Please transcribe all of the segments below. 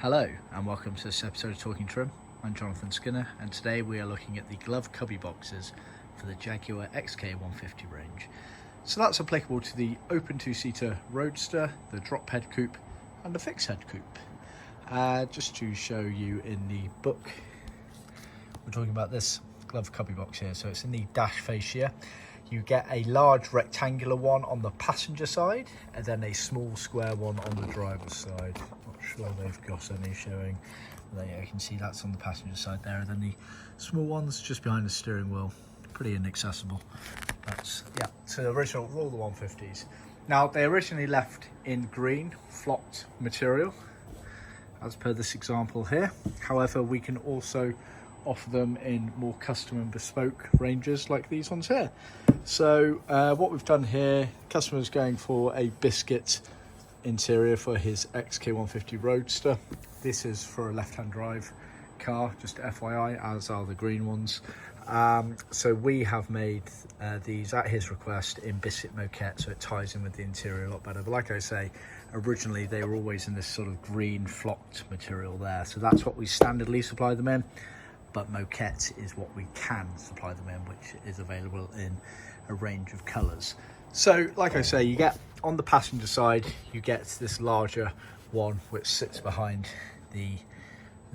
Hello and welcome to this episode of Talking Trim. I'm Jonathan Skinner and today we are looking at the glove cubby boxes for the Jaguar XK150 range. So that's applicable to the open two-seater roadster, the drop head coupe and the fixed head coupe. Just to show you in the book, we're talking about this glove cubby box here. So it's in the dash fascia. You get a large rectangular one on the passenger side and then a small square one on the driver's side. Not sure they've got any showing. There you can see that's on the passenger side there. And then the small ones just behind the steering wheel. Pretty inaccessible. That's, yeah, so original, all the 150s. Now they originally left in green flocked material as per this example here. However, we can also offer them in more custom and bespoke ranges like these ones here. So what we've done here, customer's going for a biscuit interior for his XK150 Roadster. This is for a left-hand drive car, just FYI, as are the green ones. So we have made these at his request in biscuit moquette, so it ties in with the interior a lot better. But like I say, originally they were always in this sort of green flocked material there, so that's what we standardly supply them in. But moquette is what we can supply them in, which is available in a range of colours. So like I say, you get on the passenger side, you get this larger one which sits behind the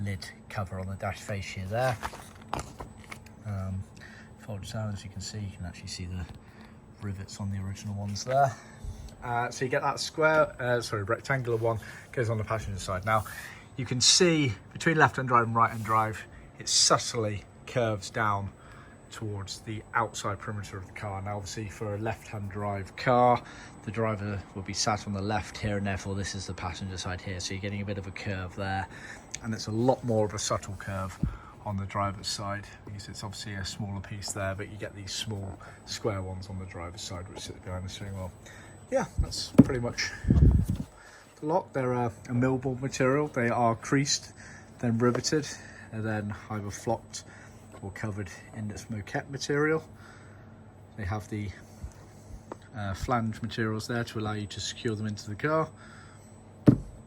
lid cover on the dash fascia there. Folds down, as you can see, you can actually see the rivets on the original ones there. So you get that rectangular one goes on the passenger side. Now you can see between left-hand drive and right-hand drive, it subtly curves down towards the outside perimeter of the car. Now obviously for a left-hand drive car, the driver will be sat on the left here, and therefore this is the passenger side here, so you're getting a bit of a curve there, and it's a lot more of a subtle curve on the driver's side because it's obviously a smaller piece there, but you get these small square ones on the driver's side which sit behind the steering wheel. Yeah, that's pretty much the lot. They're a millable material. They are creased, then riveted, and then either flocked or covered in this moquette material. They have the flange materials there to allow you to secure them into the car.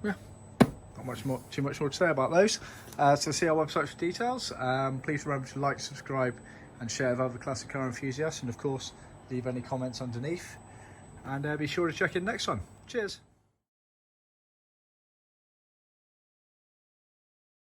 Yeah, not too much more to say about those. So see our website for details. Please remember to like, subscribe and share with other classic car enthusiasts, and of course leave any comments underneath, and be sure to check in next time. Cheers.